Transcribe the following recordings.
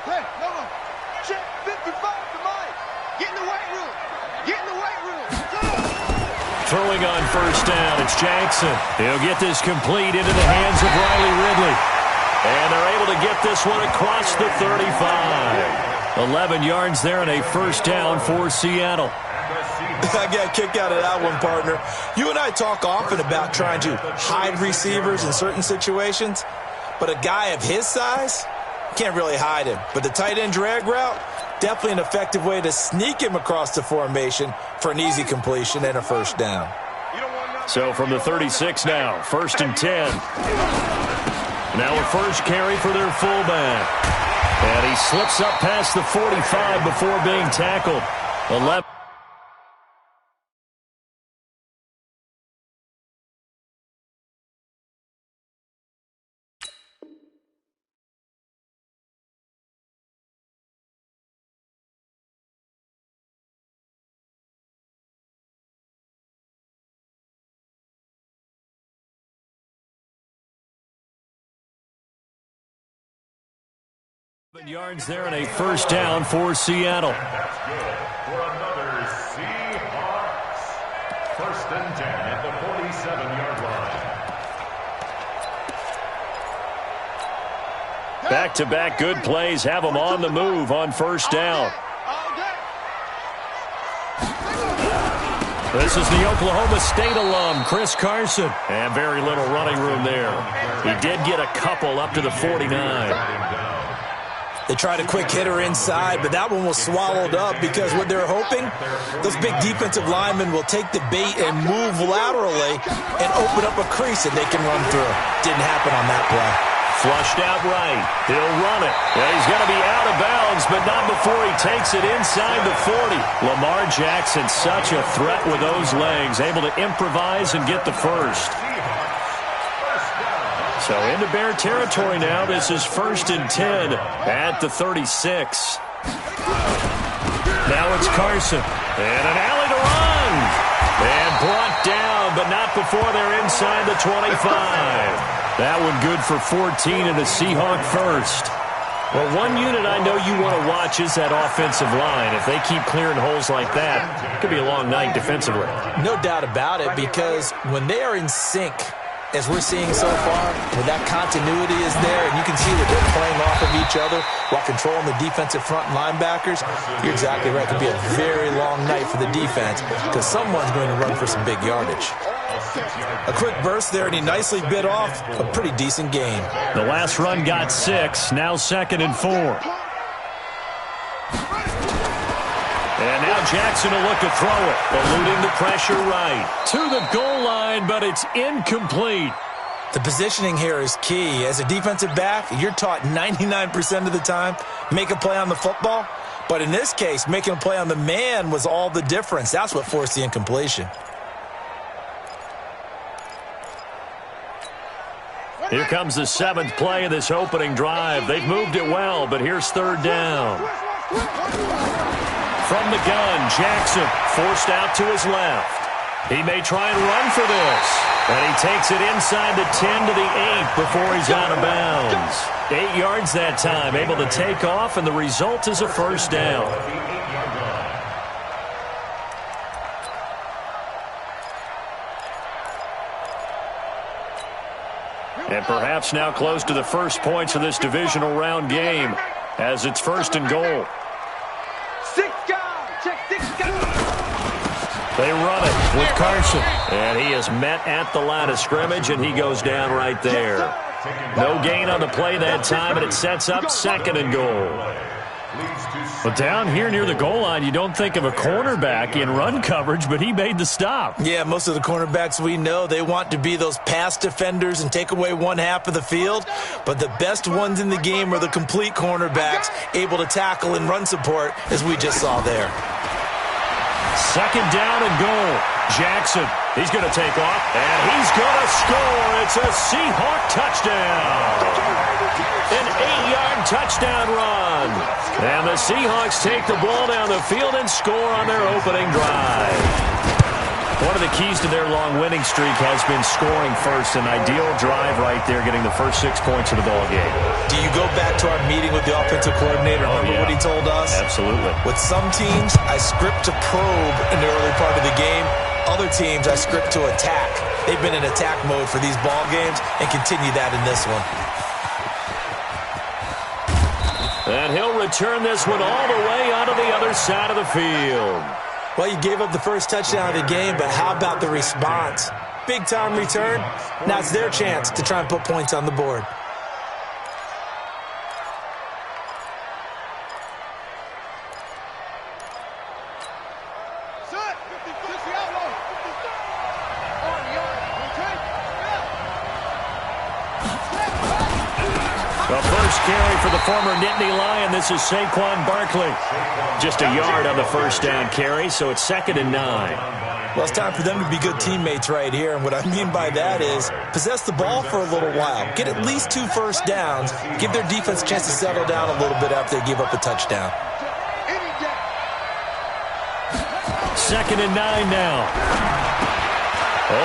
Hey, no. Check 55 to Mike. Get in the weight room. Get in the weight room. Throwing on first down, it's Jackson. He'll get this complete into the hands of Riley Ridley. And they're able to get this one across the 35. 11 yards there and a first down for Seattle. I got a kick out of that one, partner. You and I talk often about trying to hide receivers in certain situations, but a guy of his size, can't really hide him. But the tight end drag route, definitely an effective way to sneak him across the formation for an easy completion and a first down. So from the 36 now, 1st and 10. Now a first carry for their fullback. And he slips up past the 45 before being tackled. 11. Yards there and a first down for Seattle. That's good for another Seahawks. 1st and 10 at the 47-yard line. Back-to-back good plays have them on the move on first down. This is the Oklahoma State alum, Chris Carson. And very little running room there. He did get a couple up to the 49. They tried a quick hitter inside, but that one was swallowed up because what they're hoping, those big defensive linemen will take the bait and move laterally and open up a crease that they can run through. Didn't happen on that play. Flushed out right. He'll run it. Well, he's going to be out of bounds, but not before he takes it inside the 40. Lamar Jackson, such a threat with those legs, able to improvise and get the first. So into Bear territory now. This is 1st and 10 at the 36. Now it's Carson. And an alley to run. And brought down, but not before they're inside the 25. That one good for 14 and a Seahawk first. Well, one unit I know you want to watch is that offensive line. If they keep clearing holes like that, it could be a long night defensively. No doubt about it, because when they are in sync, as we're seeing so far, where that continuity is there, and you can see that they're playing off of each other while controlling the defensive front linebackers, you're exactly right. It could be a very long night for the defense because someone's going to run for some big yardage. A quick burst there, and he nicely bit off a pretty decent gain. The last run got 6, now 2nd and 4. And now Jackson will look to throw it, eluding the pressure right. To the goal line, but it's incomplete. The positioning here is key. As a defensive back, you're taught 99% of the time, make a play on the football. But in this case, making a play on the man was all the difference. That's what forced the incompletion. Here comes the 7th play of this opening drive. They've moved it well, but here's 3rd down. From the gun, Jackson forced out to his left. He may try and run for this. And he takes it inside the 10 to the 8 before he's out of bounds. 8 yards that time, able to take off, and the result is a first down. And perhaps now close to the first points of this divisional round game as it's 1st and goal. 6 guys, check 6 guys. They run it with Carson. And he is met at the line of scrimmage, and he goes down right there. No gain on the play that time, and it sets up 2nd and goal. But down here near the goal line, you don't think of a cornerback in run coverage, but he made the stop. Yeah, most of the cornerbacks we know, they want to be those pass defenders and take away one half of the field. But the best ones in the game are the complete cornerbacks, able to tackle and run support, as we just saw there. 2nd down and goal. Jackson, he's going to take off, and he's going to score. It's a Seahawk touchdown. An 8-yard touchdown run. And the Seahawks take the ball down the field and score on their opening drive. One of the keys to their long winning streak has been scoring first. An ideal drive right there, getting the first 6 points of the ball game. Do you go back to our meeting with the offensive coordinator? Remember what he told us? Absolutely. With some teams, I script to probe in the early part of the game. Other teams, I script to attack. They've been in attack mode for these ball games and continue that in this one. And he'll return this one all the way onto the other side of the field. Well, you gave up the first touchdown of the game, but how about the response? Big-time return. Now it's their chance to try and put points on the board. The first carry for the former Nittany Lion. This is Saquon Barkley. Just a yard on the first down carry, so it's 2nd and 9. Well, it's time for them to be good teammates right here, and what I mean by that is possess the ball for a little while. Get at least 2 first downs. Give their defense a chance to settle down a little bit after they give up a touchdown. 2nd and 9 now.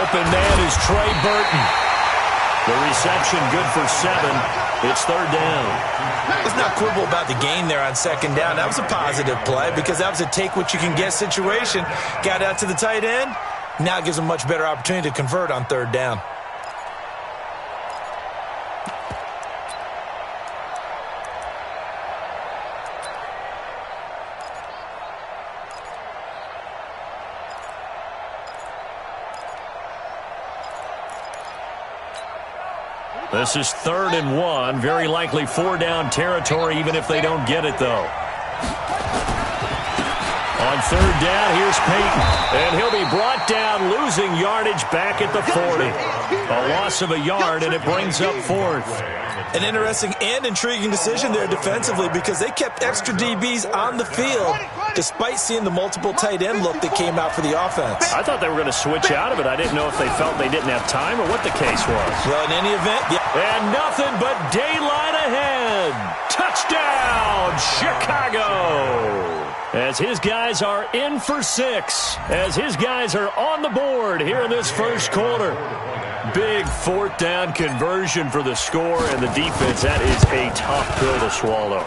Open man is Trey Burton. The reception good for 7. It's 3rd down. Let's not quibble about the gain there on 2nd down. That was a positive play because that was a take-what-you-can-get situation. Got out to the tight end. Now it gives them a much better opportunity to convert on 3rd down. This is 3rd and 1. Very likely 4-down territory, even if they don't get it, though. On 3rd down, here's Peyton. And he'll be brought down, losing yardage back at the 40. A loss of a yard, and it brings up 4th. An interesting and intriguing decision there defensively because they kept extra DBs on the field despite seeing the multiple tight end look that came out for the offense. I thought they were going to switch out of it. I didn't know if they felt they didn't have time or what the case was. Well, in any event, yeah. And nothing but daylight ahead. Touchdown, Chicago. As his guys are in for 6. As his guys are on the board here in this first quarter. Big 4th down conversion for the score, and the defense, that is a tough pill to swallow.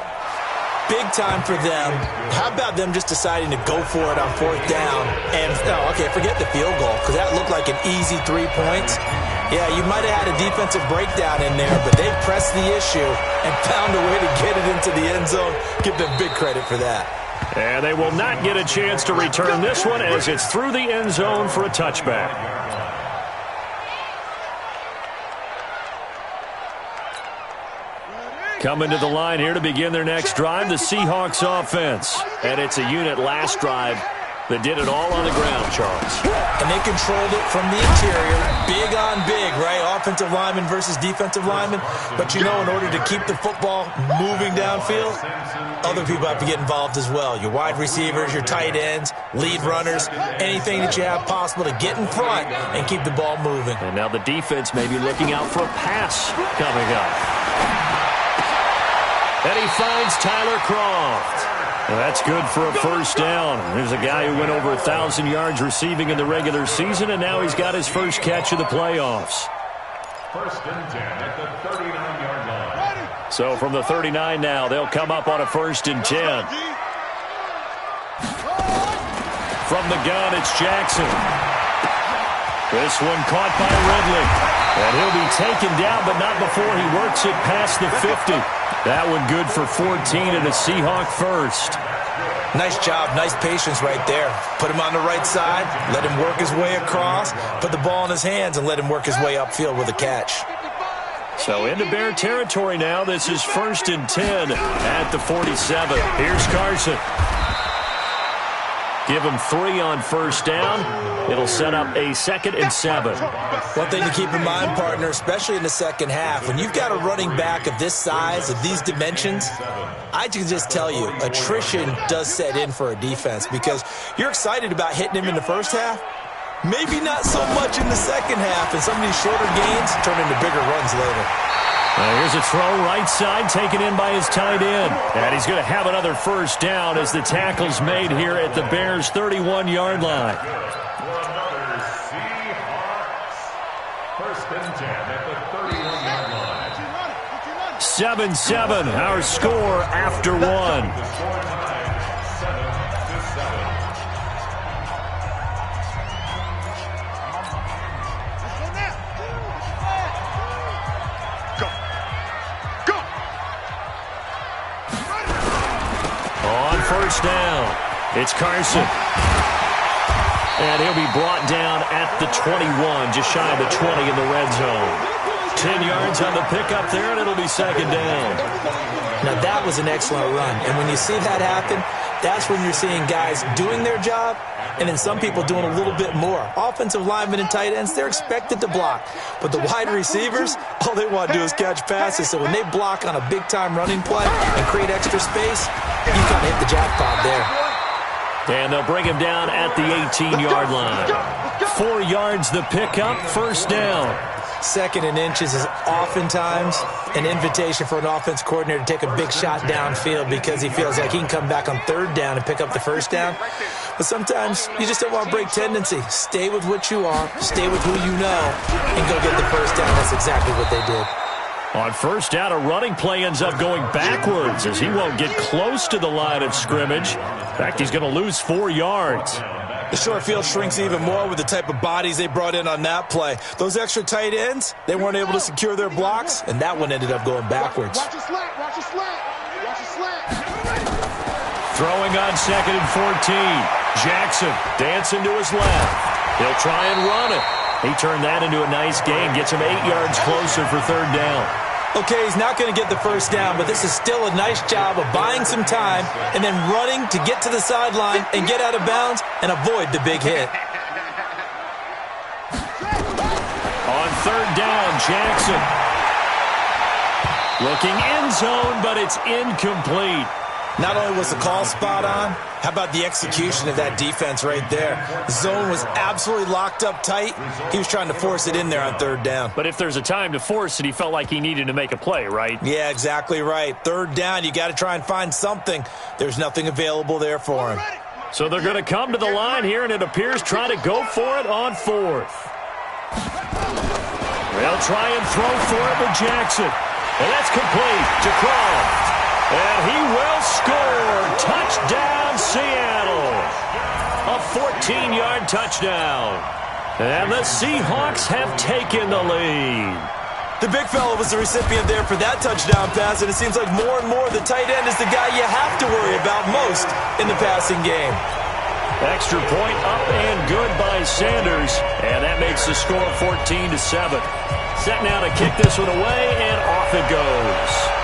Big time for them. How about them just deciding to go for it on 4th down? And, okay, forget the field goal, because that looked like an easy 3 points. Yeah, you might have had a defensive breakdown in there, but they pressed the issue and found a way to get it into the end zone. Give them big credit for that. And they will not get a chance to return this one as it's through the end zone for a touchback. Coming to the line here to begin their next drive, the Seahawks offense. And it's a unit last drive that did it all on the ground, Charles. And they controlled it from the interior. Big on big, right? Offensive lineman versus defensive lineman. But you know, in order to keep the football moving downfield, other people have to get involved as well. Your wide receivers, your tight ends, lead runners, anything that you have possible to get in front and keep the ball moving. And now the defense may be looking out for a pass coming up. And he finds Tyler Kroft. Well, that's good for a first down. There's a guy who went over 1,000 yards receiving in the regular season, and now he's got his first catch of the playoffs. 1st and 10 at the 39-yard line. So from the 39 now, they'll come up on a 1st and 10. From the gun, it's Jackson. This one caught by Ridley. And he'll be taken down, but not before he works it past the 50. That one good for 14 and a Seahawk first. Nice job, nice patience right there. Put him on the right side, let him work his way across, put the ball in his hands, and let him work his way upfield with a catch. So into Bear territory now. This is 1st and 10 at the 47. Here's Carson. Give him 3 on 1st down. It'll set up a 2nd and 7. One thing to keep in mind, partner, especially in the second half, when you've got a running back of this size, of these dimensions, I can just tell you, attrition does set in for a defense because you're excited about hitting him in the first half. Maybe not so much in the second half, and some of these shorter gains turn into bigger runs later. Here's a throw right side taken in by his tight end. And he's going to have another first down as the tackle's made here at the Bears' 31-yard line. First and 10 at the 31-yard line. 7-7, our score after one. The score tied 7-7. Go. Go. On first down, it's Carson. And he'll be brought down at the 21, just shy of the 20 in the red zone. 10 yards on the pickup there, and it'll be second down. Now, that was an excellent run. And when you see that happen, that's when you're seeing guys doing their job and then some people doing a little bit more. Offensive linemen and tight ends, they're expected to block. But the wide receivers, all they want to do is catch passes. So when they block on a big-time running play and create extra space, you kind of hit the jackpot there. And they'll bring him down at the 18-yard line. 4 yards the pickup, first down. Second and inches is oftentimes an invitation for an offense coordinator to take a big shot downfield because he feels like he can come back on third down and pick up the first down. But sometimes you just don't want to break tendency. Stay with what you are, stay with who you know, and go get the first down. That's exactly what they did. On first down, a running play ends up going backwards as he won't get close to the line of scrimmage. In fact, he's going to lose 4 yards. The short field shrinks even more with the type of bodies they brought in on that play. Those extra tight ends, they weren't able to secure their blocks, and that one ended up going backwards. Watch your slant. Watch your slant. Watch your slant. Throwing on second and 14. Jackson dancing to his left. He'll try and run it. He turned that into a nice gain, gets him 8 yards closer for third down. Okay, he's not going to get the first down, but this is still a nice job of buying some time and then running to get to the sideline and get out of bounds and avoid the big hit. On third down, Jackson. Looking end zone, but it's incomplete. Not only was the call spot on, how about the execution of that defense right there? The zone was absolutely locked up tight. He was trying to force it in there on third down. But if there's a time to force it, he felt like he needed to make a play, right? Yeah, exactly right. Third down, you got to try and find something. There's nothing available there for him. So they're going to come to the line here, and it appears trying to go for it on fourth. They'll try and throw for it with Jackson. And that's complete to Croft. And he will score. Touchdown, Seattle. A 14-yard touchdown. And the Seahawks have taken the lead. The big fella was the recipient there for that touchdown pass, and it seems like more and more the tight end is the guy you have to worry about most in the passing game. Extra point up and good by Sanders. And that makes the score 14-7. Set now to kick this one away, and off it goes.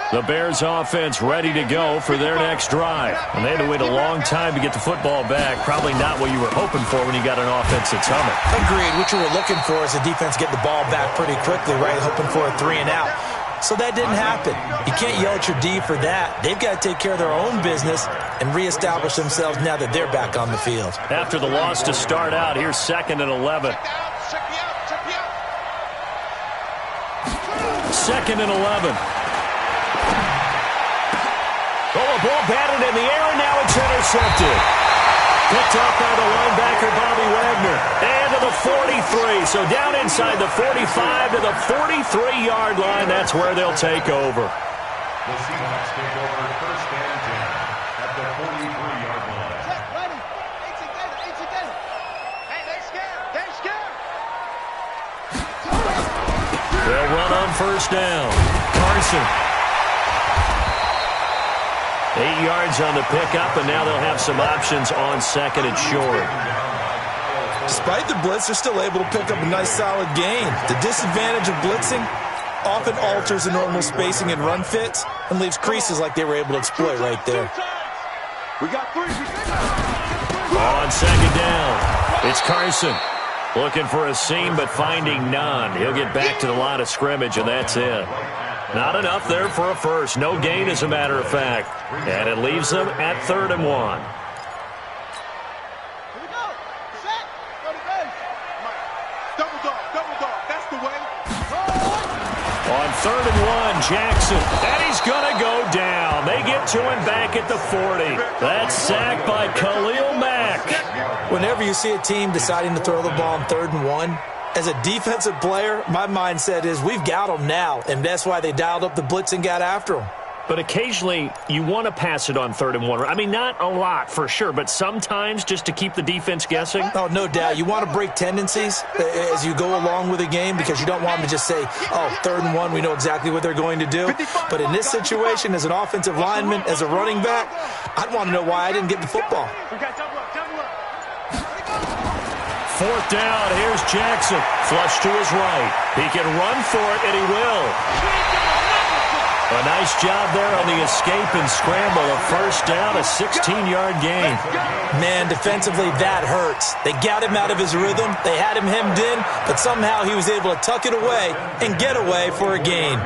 The Bears offense ready to go for their next drive. And they had to wait a long time to get the football back. Probably not what you were hoping for when you got an offense that's humming. Agreed. What you were looking for is the defense get the ball back pretty quickly, right? Hoping for a 3 and out. So that didn't happen. You can't yell at your D for that. They've got to take care of their own business and reestablish themselves now that they're back on the field. After the loss to start out, here's 2nd and 11. 2nd and 11. Oh, a ball batted in the air, and now it's intercepted. Picked up by the linebacker, Bobby Wagner. And to the 43. So down inside the 45 to the 43-yard line. That's where they'll take over. The Seahawks take over first and 10 at the 43-yard line. Hey, they're scared. They're scared. They'll run on first down. Carson. 8 yards on the pickup, and now they'll have some options on second and short. Despite the blitz, they're still able to pick up a nice solid gain. The disadvantage of blitzing often alters the normal spacing and run fits and leaves creases like they were able to exploit right there. We got 3. On second down, it's Carson. Looking for a seam, but finding none. He'll get back to the line of scrimmage, and that's it. Not enough there for a first. No gain, as a matter of fact. And it leaves them at 3rd and 1. On 3rd and 1, Jackson. And he's going to go down. They get to him back at the 40. That's sacked by Khalil Mack. Whenever you see a team deciding to throw the ball on 3rd and 1, as a defensive player, my mindset is we've got them now, and that's why they dialed up the blitz and got after them. But occasionally, you want to pass it on 3rd and 1. I mean, not a lot for sure, but sometimes just to keep the defense guessing. Oh, no doubt. You want to break tendencies as you go along with a game because you don't want them to just say, oh, 3rd and 1, we know exactly what they're going to do. But in this situation, as an offensive lineman, as a running back, I'd want to know why I didn't get the football. 4th down, here's Jackson. Flush to his right. He can run for it, and he will. A nice job there on the escape and scramble. A 1st down, a 16-yard gain. Man, defensively, that hurts. They got him out of his rhythm. They had him hemmed in, but somehow he was able to tuck it away and get away for a gain.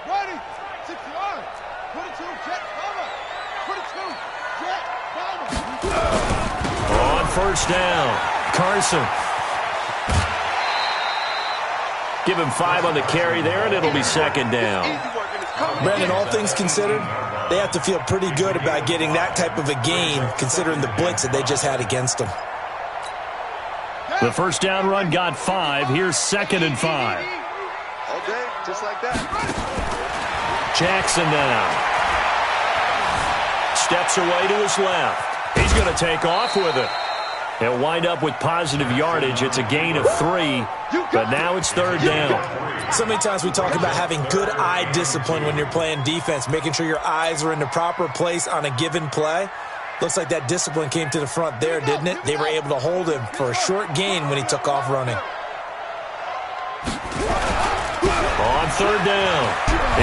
Ready, 6 yards. 22, jet cover. 22, jet cover. On 1st down, Carson. Give him 5 on the carry there, and it'll be 2nd down. Brandon, all things considered, they have to feel pretty good about getting that type of a gain considering the blitz that they just had against them. The 1st down run got 5. Here's 2nd and 5. All day, just like that. Jackson now. Steps away to his left. He's going to take off with it. He'll wind up with positive yardage. It's a gain of 3, but now it's 3rd down. So many times we talk about having good eye discipline when you're playing defense, making sure your eyes are in the proper place on a given play. Looks like that discipline came to the front there, didn't it? They were able to hold him for a short gain when he took off running. On 3rd down,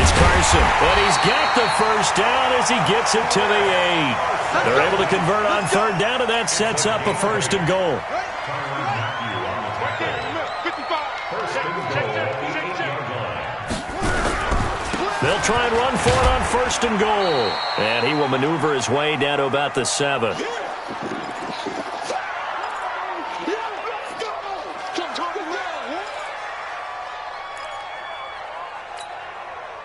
it's Carson, and he's got the 1st down as he gets it to the 8. They're able to convert on 3rd down, and that sets up a 1st and goal. They'll try and run for it on 1st and goal, and he will maneuver his way down to about the 7.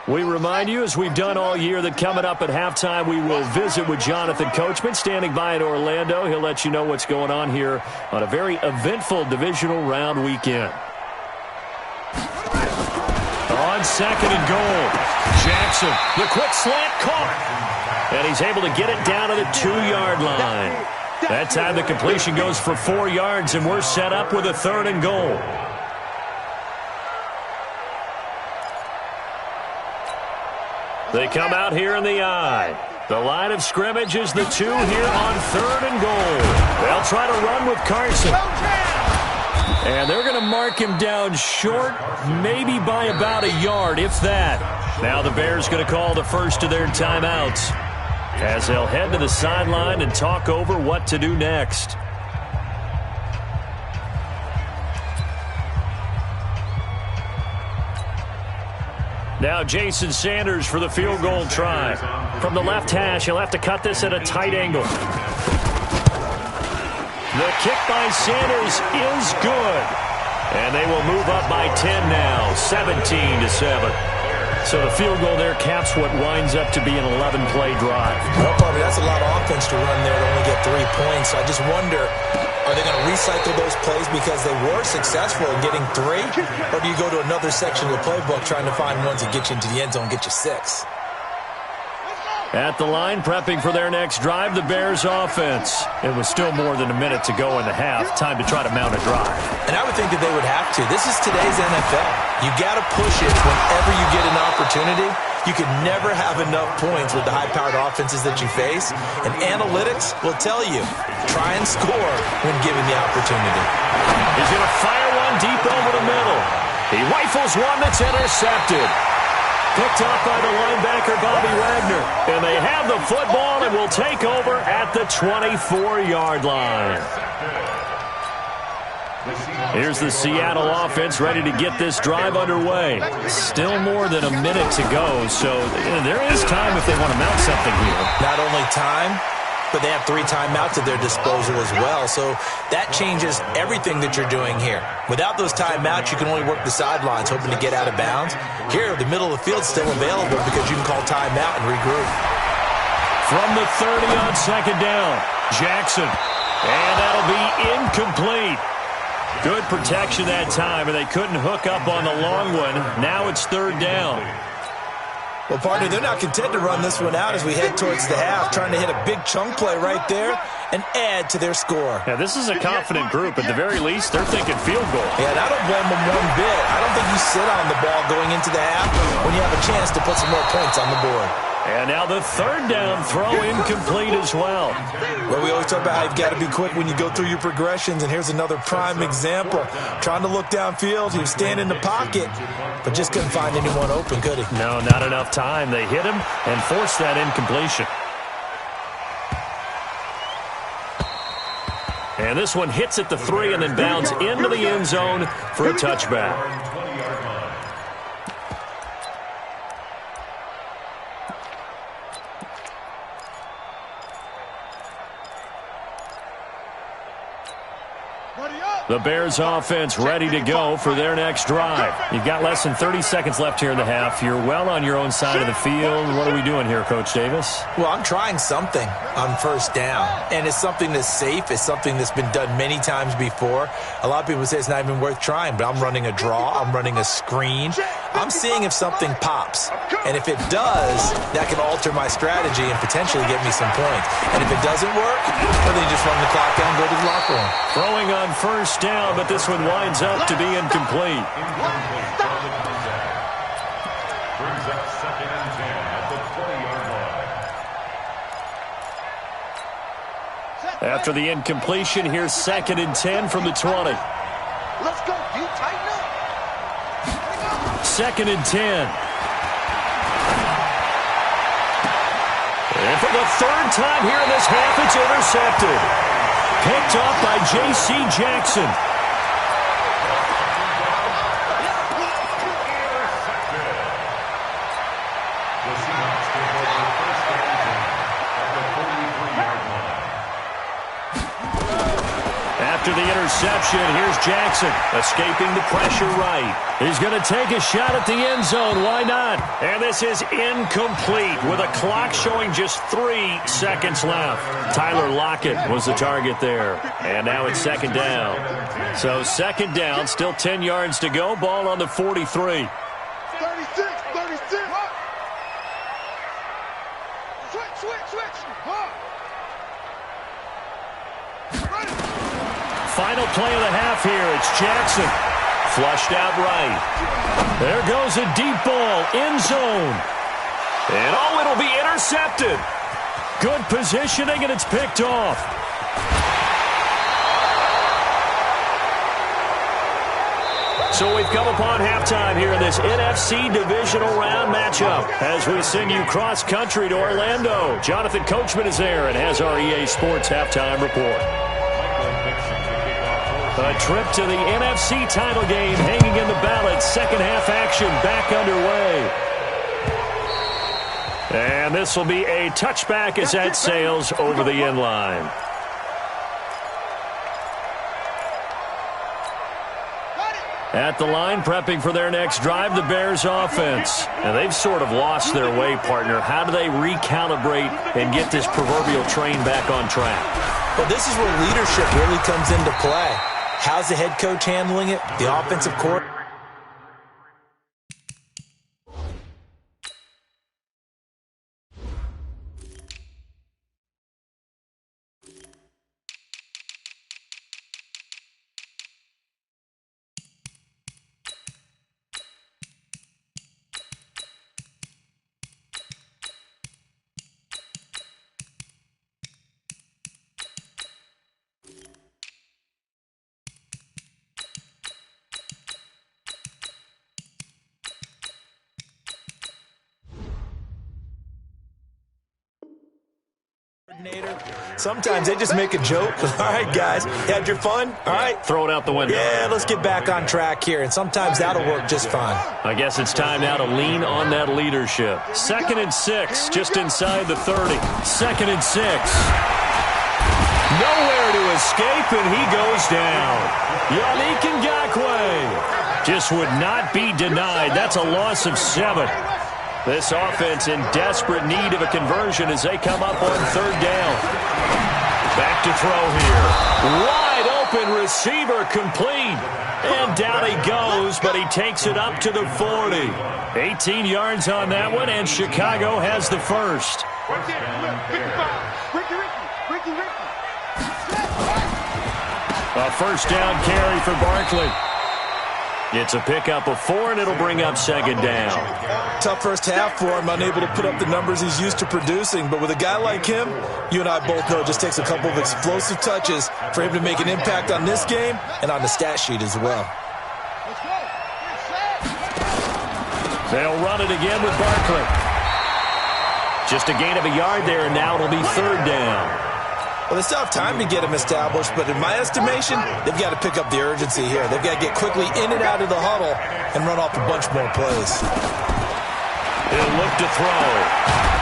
We remind you, as we've done all year, that coming up at halftime, we will visit with Jonathan Coachman, standing by in Orlando. He'll let you know what's going on here on a very eventful divisional round weekend. On 2nd and goal, Jackson, the quick slant caught. And he's able to get it down to the 2-yard line. That time the completion goes for 4 yards, and we're set up with a 3rd and goal. They come out here in the I. The line of scrimmage is the 2 here on 3rd and goal. They'll try to run with Carson. And they're going to mark him down short, maybe by about a yard, if that. Now the Bears going to call the first of their timeouts as they'll head to the sideline and talk over what to do next. Now Jason Sanders for the field goal try. From the left hash, he'll have to cut this at a tight angle. The kick by Sanders is good. And they will move up by 10 now, 17-7. So the field goal there caps what winds up to be an 11-play drive. Well, Bobby, that's a lot of offense to run there to only get 3 points. So I just wonder, are they going to recycle those plays because they were successful in getting 3? Or do you go to another section of the playbook trying to find ones that get you into the end zone and get you 6? At the line, prepping for their next drive, the Bears offense. It was still more than a minute to go in the half. Time to try to mount a drive. And I would think that they would have to. This is today's NFL. You got to push it whenever you get an opportunity. You can never have enough points with the high-powered offenses that you face. And analytics will tell you, try and score when given the opportunity. He's going to fire one deep over the middle. He rifles one that's intercepted. Picked off by the linebacker, Bobby Wagner. And they have the football and will take over at the 24-yard line. Here's the Seattle offense ready to get this drive underway. Still more than a minute to go, so there is time if they want to mount something here. Not only time, but they have 3 timeouts at their disposal as well. So that changes everything that you're doing here. Without those timeouts, you can only work the sidelines, hoping to get out of bounds. Here, the middle of the field's still available because you can call timeout and regroup. From the 30 on second down, Jackson. And that'll be incomplete. Good protection that time, and they couldn't hook up on the long one. Now it's third down. Well, partner, they're not content to run this one out as we head towards the half, trying to hit a big chunk play right there and add to their score. Yeah, this is a confident group. At the very least, they're thinking field goal. Yeah, and I don't blame them one bit. I don't think you sit on the ball going into the half when you have a chance to put some more points on the board. And now the third down throw incomplete as well. Well, we always talk about how you've got to be quick when you go through your progressions, and here's another prime example. Trying to look downfield, he was standing in the pocket, but just couldn't find anyone open, could he? No, not enough time. They hit him and forced that incompletion. And this one hits at the 3 and then bounds into the end zone for a touchback. The Bears offense ready to go for their next drive. You've got less than 30 seconds left here in the half. You're well on your own side of the field. What are we doing here, Coach Davis? Well, I'm trying something on first down, and it's something that's safe. It's something that's been done many times before. A lot of people say it's not even worth trying, but I'm running a draw. I'm running a screen. I'm seeing if something pops, and if it does, that can alter my strategy and potentially get me some points. And if it doesn't work, well, then you just run the clock down and go to the locker room. Throwing on first down, but this one winds up to be incomplete. Brings up 2nd and 10 at the 20-yard line. After the incompletion, here's 2nd and 10 from the 20. Let's go, you tighten up. 2nd and 10. And for the 3rd time here in this half, it's intercepted. Picked off by J.C. Jackson. After the interception, here's Jackson, escaping the pressure right. He's going to take a shot at the end zone. Why not? And this is incomplete with a clock showing just 3 seconds left. Tyler Lockett was the target there. And now it's 2nd down. So 2nd down, still 10 yards to go. Ball on the 43. 36. Switch. Final play of the half here. It's Jackson. Flushed out right. There goes a deep ball. End zone. And it'll be intercepted. Good positioning, and it's picked off. So we've come upon halftime here in this NFC divisional round matchup as we send you cross-country to Orlando. Jonathan Coachman is there and has our EA Sports halftime report. A trip to the NFC title game hanging in the balance. Second half action back underway. And this will be a touchback as that sails over the end line. At the line, prepping for their next drive, the Bears offense. And they've sort of lost their way, partner. How do they recalibrate and get this proverbial train back on track? Well, this is where leadership really comes into play. How's the head coach handling it? The offensive coordinator? Sometimes they just make a joke. All right, guys, had your fun? All right. Throw it out the window. Yeah, let's get back on track here, and sometimes that'll work just fine. I guess it's time now to lean on that leadership. 2nd and 6, just inside the 30. 2nd and 6. Nowhere to escape, and he goes down. Yannick Ngakoue just would not be denied. That's a loss of 7. This offense in desperate need of a conversion as they come up on 3rd down. Back to throw here. Wide open receiver complete. And down he goes, but he takes it up to the 40. 18 yards on that one, and Chicago has the first. A first down carry for Barkley. It's a pickup of 4, and it'll bring up 2nd down. Tough first half for him, unable to put up the numbers he's used to producing. But with a guy like him, you and I both know it just takes a couple of explosive touches for him to make an impact on this game and on the stat sheet as well. They'll run it again with Barkley. Just a gain of a yard there, and now it'll be 3rd down. Well, they still have time to get him established, but in my estimation, they've got to pick up the urgency here. They've got to get quickly in and out of the huddle and run off a bunch more plays. He'll look to throw.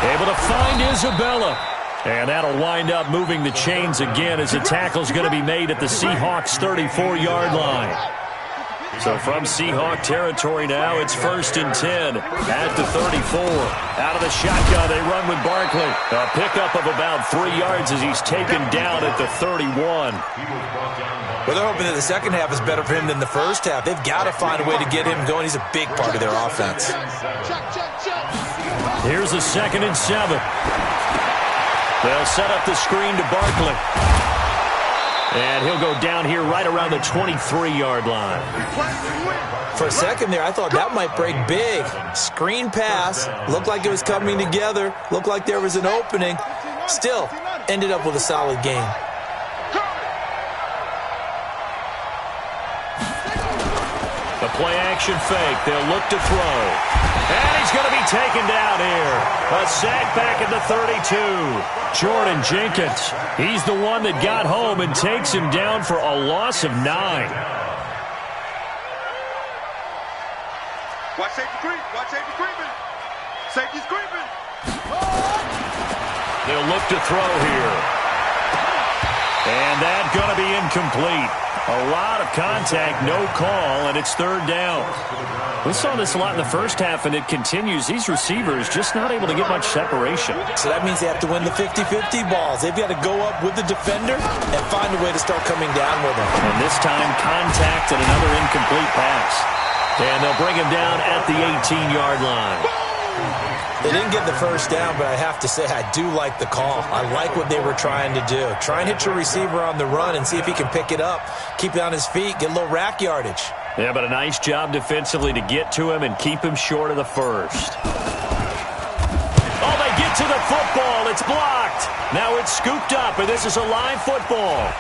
Able to find Isabella. And that'll wind up moving the chains again as the tackle's going to be made at the Seahawks' 34-yard line. So from Seahawk territory now, it's 1st and 10 at the 34. Out of the shotgun, they run with Barkley. A pickup of about 3 yards as he's taken down at the 31. Well, they're hoping that the second half is better for him than the first half. They've got to find a way to get him going. He's a big part of their offense. Here's a 2nd and 7. They'll set up the screen to Barkley. And he'll go down here right around the 23-yard line. For a second there, I thought that might break big. Screen pass. Looked like it was coming together. Looked like there was an opening. Still, ended up with a solid game. A play-action fake. They'll look to throw. And he's going to be taken down here. A sack back at the 32. Jordan Jenkins. He's the one that got home and takes him down for a loss of 9. Watch safety creep. Watch safety creeping. Safety's creeping. They'll look to throw here. And that's going to be incomplete. A lot of contact, no call, and it's 3rd down. We saw this a lot in the first half, and it continues. These receivers just not able to get much separation. So that means they have to win the 50-50 balls. They've got to go up with the defender and find a way to start coming down with him. And this time, contact and another incomplete pass. And they'll bring him down at the 18-yard line. They didn't get the first down, but I have to say I do like the call. I like what they were trying to do. Try and hit your receiver on the run and see if he can pick it up, keep it on his feet, get a little rack yardage. Yeah, but a nice job defensively to get to him and keep him short of the first. Oh, they get to the football. It's blocked. Now it's scooped up, and this is a live football.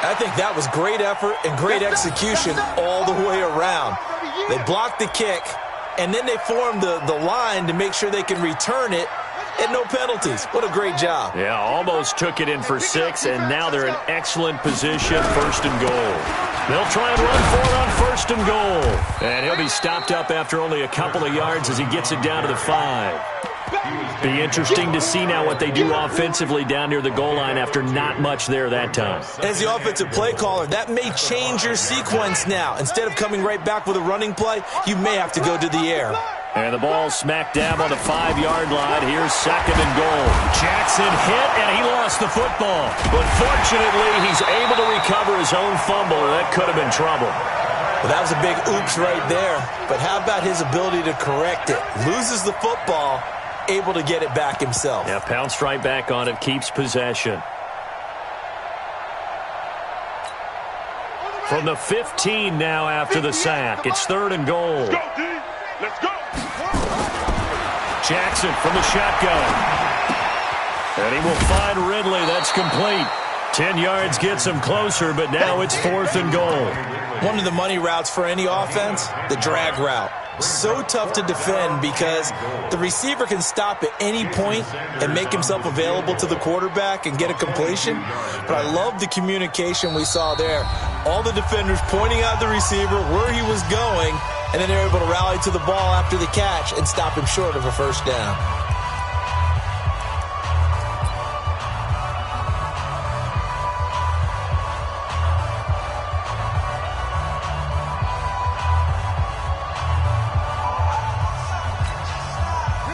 I think that was great effort and great execution all the way around. They blocked the kick, and then they formed the line to make sure they can return it and no penalties. What a great job. Yeah, almost took it in for 6, and now they're in excellent position, 1st and goal. They'll try and run for it on 1st and goal. And he'll be stopped up after only a couple of yards as he gets it down to the 5. Be interesting to see now what they do offensively down near the goal line after not much there that time. As the offensive play caller, that may change your sequence now. Instead of coming right back with a running play, you may have to go to the air. And the ball smack dab on the 5-yard line. Here's 2nd and goal. Jackson hit, and he lost the football. But fortunately, he's able to recover his own fumble, and that could have been trouble. Well, that was a big oops right there. But how about his ability to correct it? Loses the football, able to get it back himself. Yeah, pounced right back on it, keeps possession. From the 15 now after the sack. It's 3rd and goal. Let's go, D. Let's go. Jackson from the shotgun. And he will find Ridley. That's complete. 10 yards gets him closer, but now it's 4th and goal. One of the money routes for any offense, the drag route. So tough to defend because the receiver can stop at any point and make himself available to the quarterback and get a completion. But I love the communication we saw there. All the defenders pointing out the receiver where he was going, and then they're able to rally to the ball after the catch and stop him short of a first down.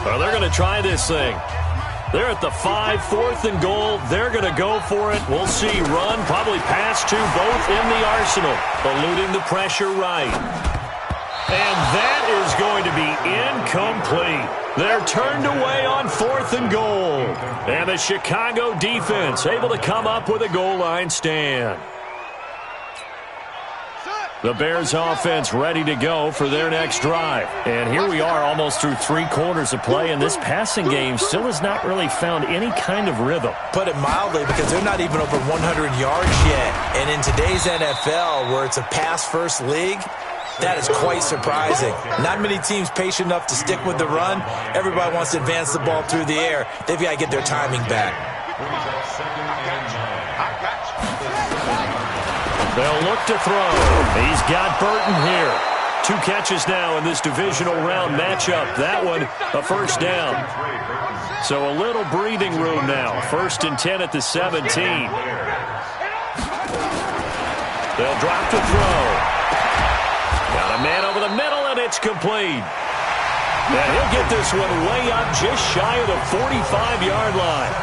Well, they're going to try this thing. They're at the 5, 4th and goal. They're going to go for it. We'll see. Run, probably pass to both in the arsenal. Eluding the pressure right. And that is going to be incomplete. They're turned away on 4th and goal. And the Chicago defense able to come up with a goal line stand. The Bears offense ready to go for their next drive. And here we are almost through 3 quarters of play, and this passing game still has not really found any kind of rhythm. Put it mildly, because they're not even over 100 yards yet. And in today's NFL, where it's a pass-first league, that is quite surprising. Not many teams patient enough to stick with the run. Everybody wants to advance the ball through the air. They've got to get their timing back. They'll look to throw. He's got Burton here. 2 catches now in this divisional round matchup. That one, a first down. So a little breathing room now. 1st and 10 at the 17. They'll drop to throw. Got a man over the middle, and it's complete. And he'll get this one way up just shy of the 45-yard line.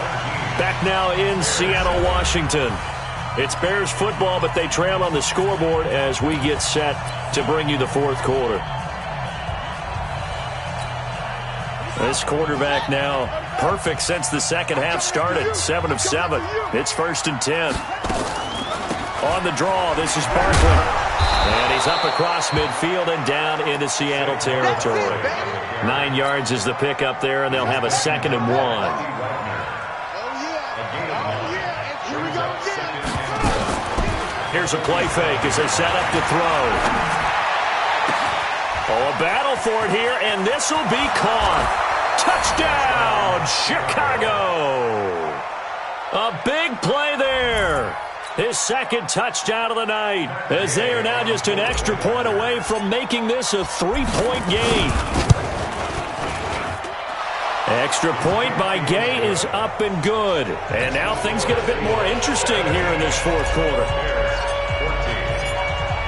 Back now in Seattle, Washington. It's Bears football, but they trail on the scoreboard as we get set to bring you the 4th quarter. This quarterback now perfect since the second half started. 7 of 7. It's 1st and 10. On the draw, this is Barkley. And he's up across midfield and down into Seattle territory. 9 yards is the pickup there, and they'll have a 2nd and 1. Here's a play fake as they set up to throw. Oh, a battle for it here, and this will be caught. Touchdown, Chicago. A big play there. His 2nd touchdown of the night, as they are now just an extra point away from making this a 3-point game. Extra point by Gay is up and good. And now things get a bit more interesting here in this 4th quarter.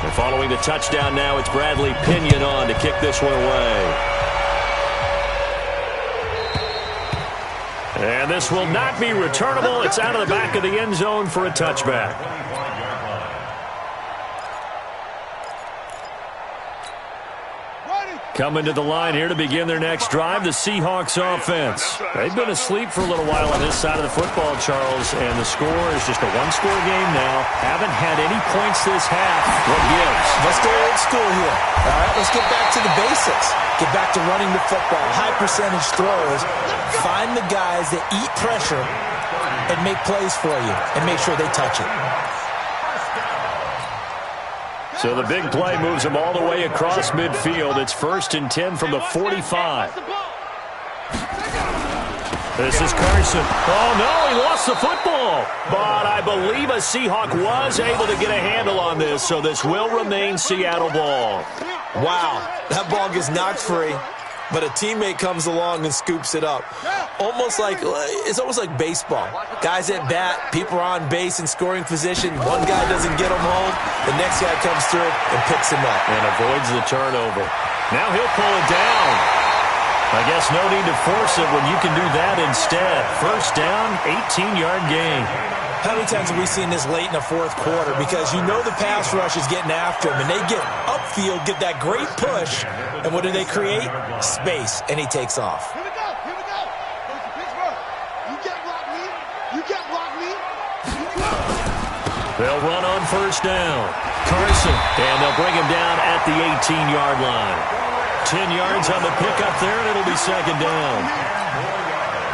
And following the touchdown now, it's Bradley Pinion on to kick this one away. And this will not be returnable. It's out of the back of the end zone for a touchback. Coming to the line here to begin their next drive, the Seahawks offense. They've been asleep for a little while on this side of the football, Charles, and the score is just a 1-score game now. Haven't had any points this half. What gives? Let's go old school here. All right, let's get back to the basics. Get back to running the football, high percentage throws. Find the guys that eat pressure and make plays for you and make sure they touch it. So the big play moves them all the way across midfield. It's 1st and 10 from the 45. This is Carson. Oh, no, he lost the football. But I believe a Seahawk was able to get a handle on this, so this will remain Seattle ball. Wow, that ball gets knocked free, but a teammate comes along and scoops it up. It's almost like baseball. Guys at bat, people are on base in scoring position. One guy doesn't get him home. The next guy comes through and picks him up. And avoids the turnover. Now he'll pull it down. I guess no need to force it when you can do that instead. First down, 18-yard gain. How many times have we seen this late in the 4th quarter? Because you know the pass rush is getting after him, and they get upfield, get that great push, and what do they create? Space, and he takes off. Here we go. You can't block me. You can't block me. They'll run on first down. Carson, and they'll bring him down at the 18-yard line. 10 yards on the pickup there, and it'll be 2nd down.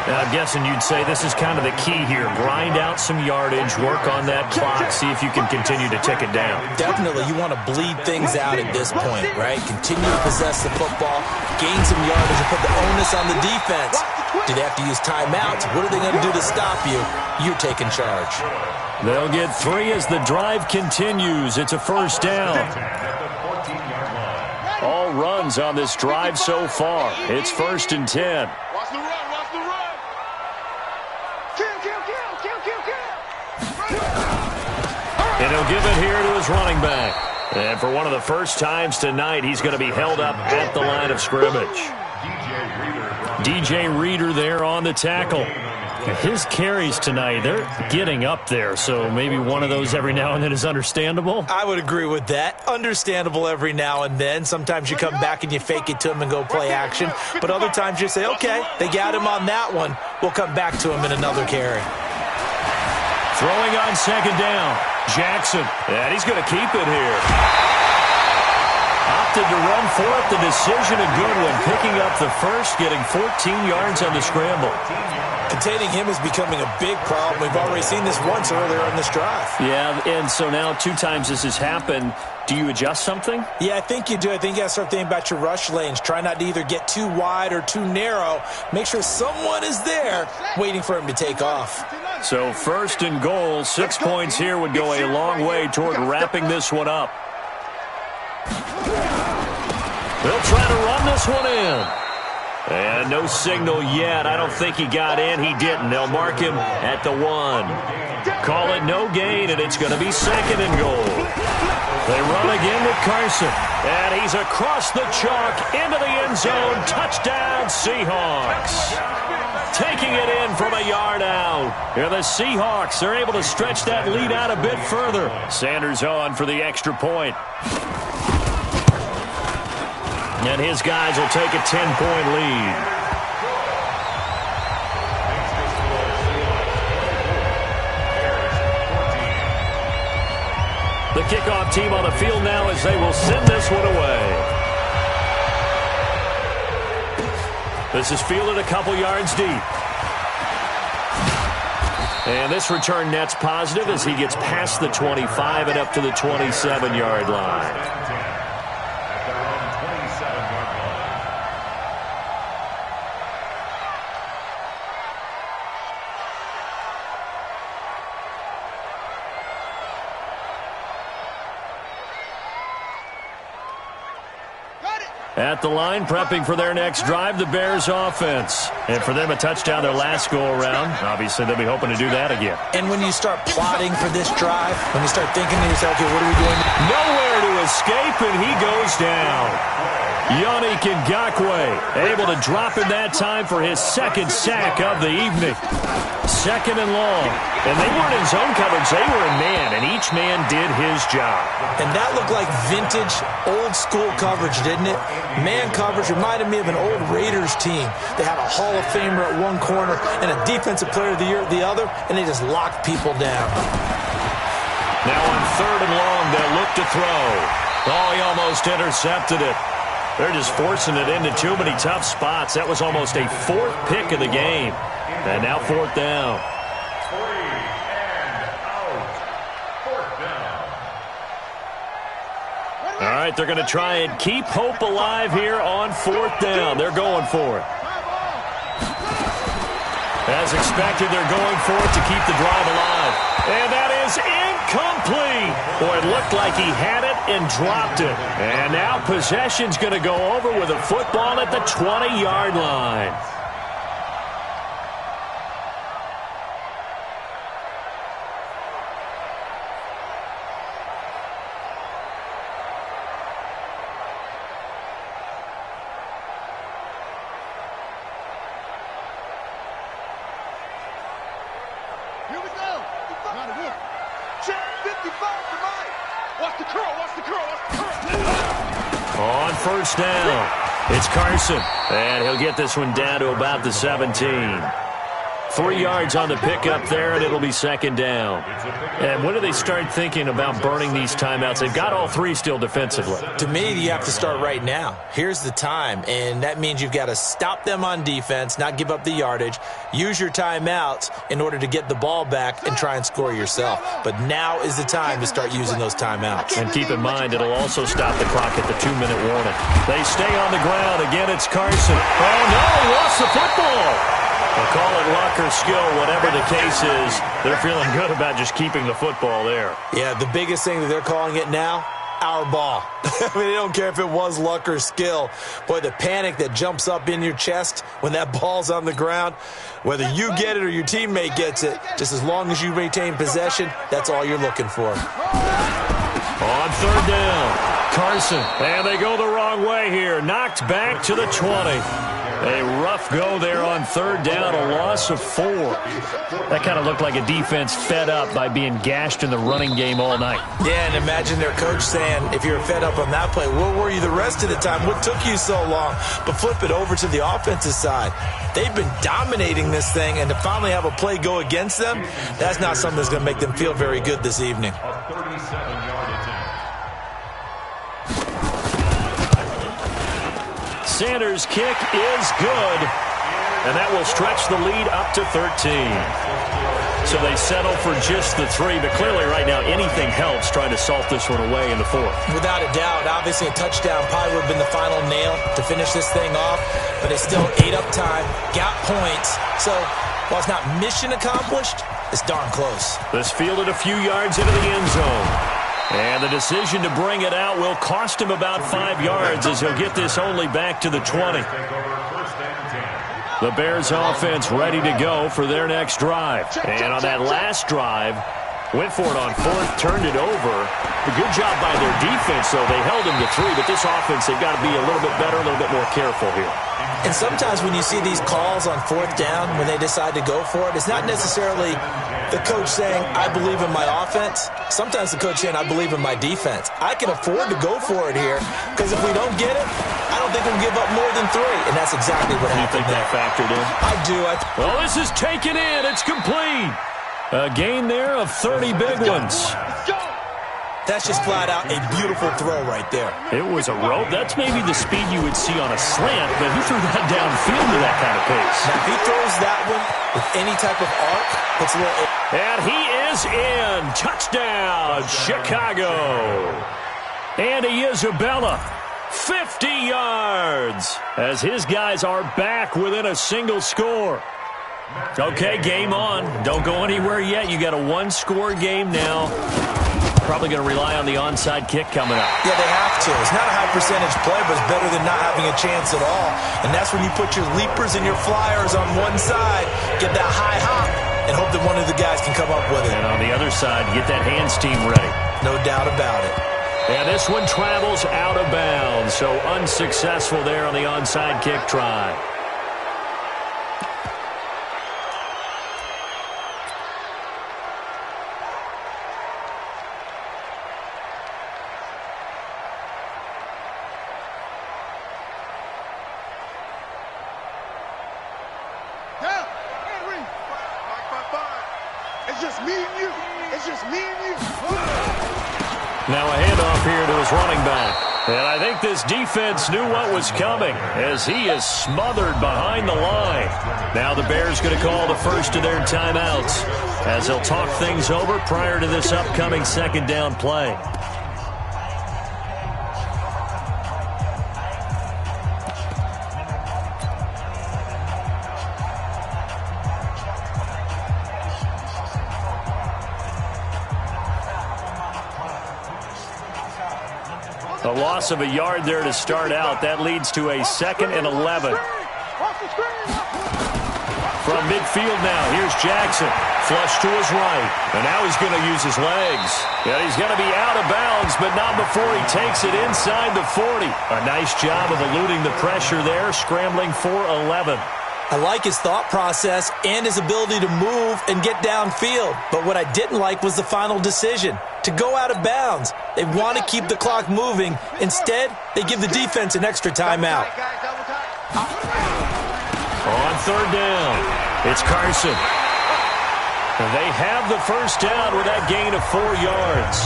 Now, I'm guessing you'd say this is kind of the key here. Grind out some yardage, work on that clock, see if you can continue to tick it down. Definitely, you want to bleed things out at this point, right? Continue to possess the football, gain some yardage, and put the onus on the defense. Do they have to use timeouts? What are they going to do to stop you? You're taking charge. They'll get 3 as the drive continues. It's a first down. All runs on this drive so far. It's 1st and 10. Watch the run, watch the run. Kill. And he'll give it here to his running back. And for one of the first times tonight, he's going to be held up at the line of scrimmage. DJ Reader there on the tackle. His carries tonight, they're getting up there, so maybe one of those every now and then is understandable. I would agree with that. Understandable every now and then. Sometimes you come back and you fake it to him and go play action. But other times you say, okay, they got him on that one. We'll come back to him in another carry. Throwing on 2nd down. Jackson. And he's going to keep it here. Opted to run for it. The decision a good one. Picking up the first, getting 14 yards on the scramble. Containing him is becoming a big problem. We've already seen this once earlier in this drive. Yeah, and so now 2 times this has happened. Do you adjust something? Yeah, I think you do. I think you got to start thinking about your rush lanes. Try not to either get too wide or too narrow. Make sure someone is there waiting for him to take off. So 1st and goal, 6 points here would go a long way toward wrapping this one up. They'll try to run this one in. And no signal yet. I don't think he got in. He didn't. They'll mark him at the 1. Call it no gain, and it's going to be 2nd and goal. They run again with Carson. And he's across the chalk into the end zone. Touchdown, Seahawks. Taking it in from a yard out. Here the Seahawks are able to stretch that lead out a bit further. Sanders on for the extra point. And his guys will take a 10-point lead. The kickoff team on the field now as they will send this one away. This is fielded a couple yards deep. And this return net's positive as he gets past the 25 and up to the 27-yard line. At the line, prepping for their next drive, the Bears offense. And for them, a touchdown their last go-around. Obviously, they'll be hoping to do that again. And when you start plotting for this drive, when you start thinking to yourself, okay, what are we doing? Nowhere to escape, and he goes down. Yannick Ngakoue able to drop in that time for his 2nd sack of the evening. 2nd and long. And they weren't in zone coverage. They were in man, and each man did his job. And that looked like vintage, old-school coverage, didn't it? Man coverage reminded me of an old Raiders team. They had a Hall of Famer at one corner and a Defensive Player of the Year at the other, and they just locked people down. Now on 3rd and long, they'll look to throw. Oh, he almost intercepted it. They're just forcing it into too many tough spots. That was almost a 4th pick of the game. And now 4th down. 3 and out. 4th down. All right, they're going to try and keep hope alive here on 4th down. They're going for it. As expected, they're going for it to keep the drive alive. And that is incomplete. Boy, it looked like he had it and dropped it. And now possession's going to go over with a football at the 20-yard line. Here we go. Check 55 to Mike. Watch the curl, watch the curl, watch the curl. On 1st down, it's Carson. And he'll get this one down to about the 17. 3 yards on the pickup there, and it'll be 2nd down. And when do they start thinking about burning these timeouts? They've got all 3 still defensively. To me, you have to start right now. Here's the time, and that means you've got to stop them on defense, not give up the yardage, use your timeouts in order to get the ball back and try and score yourself. But now is the time to start using those timeouts. And keep in mind, it'll also stop the clock at the 2-minute warning. They stay on the ground. Again, it's Carson. Oh, no, lost the football. They'll call it luck or skill, whatever the case is. They're feeling good about just keeping the football there. Yeah, the biggest thing that they're calling it now, our ball. I mean, they don't care if it was luck or skill. Boy, the panic that jumps up in your chest when that ball's on the ground, whether you get it or your teammate gets it, just as long as you maintain possession, that's all you're looking for. On third down, Carson. And they go the wrong way here. Knocked back to the 20. A rough go there on third down, a loss of 4. That kind of looked like a defense fed up by being gashed in the running game all night. Yeah, and imagine their coach saying, if you're fed up on that play, where were you the rest of the time? What took you so long? But flip it over to the offensive side. They've been dominating this thing, and to finally have a play go against them, that's not something that's going to make them feel very good this evening. A 37-yard attempt. Sanders' kick is good, and that will stretch the lead up to 13. So they settle for just the 3, but clearly right now anything helps trying to salt this one away in the 4th. Without a doubt, obviously a touchdown probably would have been the final nail to finish this thing off, but they still ate up time, got points. So while it's not mission accomplished, it's darn close. This fielded a few yards into the end zone. And the decision to bring it out will cost him about 5 yards as he'll get this only back to the 20. The Bears offense ready to go for their next drive. And on that last drive, went for it on 4th, turned it over. A good job by their defense, though. They held him to 3, but this offense, they've got to be a little bit better, a little bit more careful here. And sometimes when you see these calls on 4th down, when they decide to go for it, it's not necessarily the coach saying, I believe in my offense. Sometimes the coach saying, I believe in my defense. I can afford to go for it here, because if we don't get it, I don't think we'll give up more than 3. And that's exactly what happened. You think that factored in? I do. Well, this is taken in. It's complete. A gain there of 30 big ones. That's just flat out a beautiful throw right there. It was a rope. That's maybe the speed you would see on a slant, but who threw that downfield with that kind of pace? Now, if he throws that one with any type of arc, it's a little... And he is in. Touchdown, Chicago. Andy Isabella, 50 yards, as his guys are back within a single score. Okay, game on. Don't go anywhere yet. You got a 1-score game now. Probably going to rely on the onside kick coming up. Yeah, they have to. It's not a high percentage play, but it's better than not having a chance at all. And that's when you put your leapers and your flyers on one side, get that high hop, and hope that one of the guys can come up with it. And on the other side, get that hands team ready. No doubt about it. And this one travels out of bounds, so unsuccessful there on the onside kick try. It's just me and you. It's just me and you. Now a handoff here to his running back. And I think this defense knew what was coming as he is smothered behind the line. Now the Bears going to call the first of their timeouts as they'll talk things over prior to this upcoming second down play. A loss of a yard there to start out. That leads to a 2nd and 11. From midfield now, here's Jackson. Flush to his right. And now he's going to use his legs. And he's going to be out of bounds, but not before he takes it inside the 40. A nice job of eluding the pressure there, scrambling for 11. I like his thought process and his ability to move and get downfield. But what I didn't like was the final decision, to go out of bounds. They want to keep the clock moving. Instead, they give the defense an extra timeout. On third down, it's Carson. And they have the first down with that gain of 4 yards.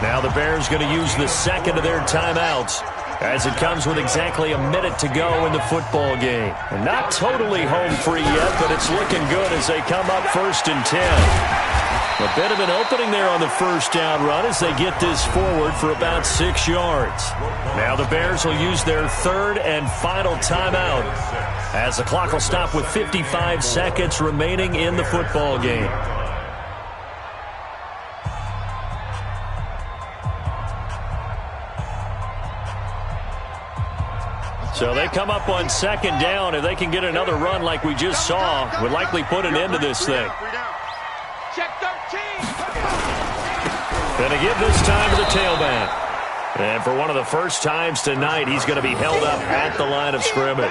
Now the Bears going to use the second of their timeouts, as it comes with exactly a minute to go in the football game. And not totally home free yet, but it's looking good as they come up 1st and 10. A bit of an opening there on the first down run as they get this forward for about 6 yards. Now the Bears will use their third and final timeout as the clock will stop with 55 seconds remaining in the football game. So they come up on second down. If they can get another run like we just saw, would likely put an end to this thing. Check 13. Going to give this time to the tailback. And for one of the first times tonight, he's going to be held up at the line of scrimmage.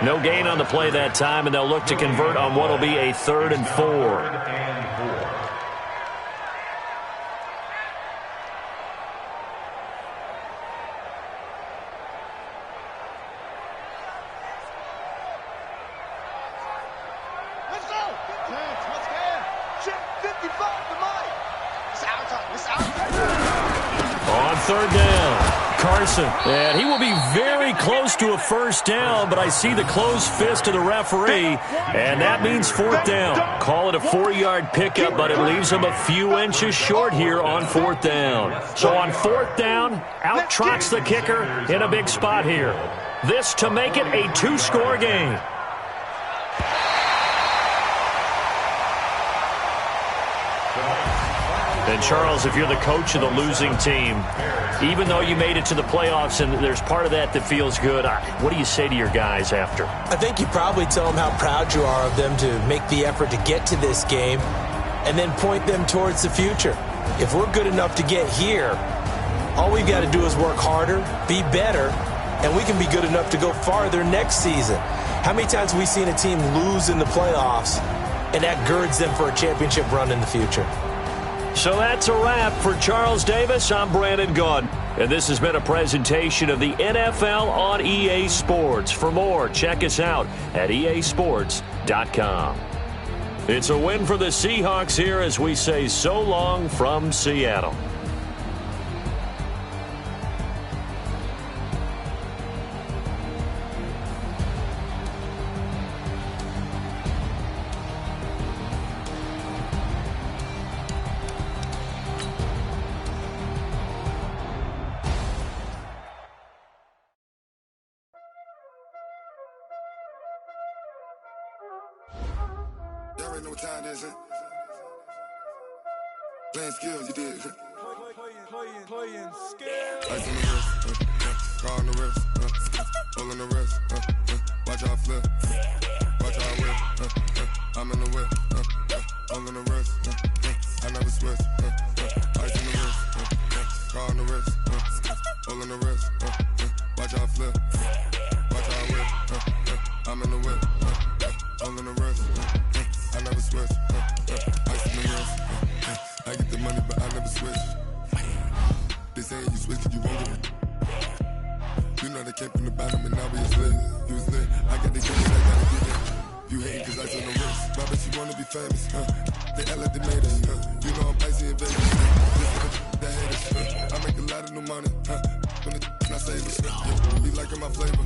No gain on the play that time, and they'll look to convert on what will be a 3rd and 4. On 3rd down, Carson. And he will be very close to a first down, but I see the closed fist of the referee, and that means 4th down. Call it a 4-yard pickup, but it leaves him a few inches short here on 4th down. So on 4th down, out trots the kicker in a big spot here. This to make it a 2-score game. And, Charles, if you're the coach of the losing team, even though you made it to the playoffs and there's part of that that feels good, what do you say to your guys after? I think you probably tell them how proud you are of them to make the effort to get to this game and then point them towards the future. If we're good enough to get here, all we've got to do is work harder, be better, and we can be good enough to go farther next season. How many times have we seen a team lose in the playoffs, and that girds them for a championship run in the future? So that's a wrap for Charles Davis. I'm Brandon Gaudin, and this has been a presentation of the NFL on EA Sports. For more, check us out at easports.com. It's a win for the Seahawks here as we say so long from Seattle. Y'all already know what time it is, huh? Playing skills, you did. Playing skills. Ice on the wrist, car on the wrist, hole in the wrist, watch how I flip, watch how I whip, I'm in the whip, hole in the wrist, I never switch, ice on the wrist, car on the wrist, hole in the wrist, watch how I flip, watch how I whip, I'm in the whip, hole in the wrist, I never switch, ice in the wrist, I get the money but I never switch. They saying you switch cause you won't get it. You know they came from the bottom and now we is lit. You was lit, I got the game, I gotta get it. You hating cause ice on the wrist, but I bet you wanna be famous, They act like they made us, You know I'm icy in Vegas, that haters, I make a lot of new money, When the not saving, be liking my flavor,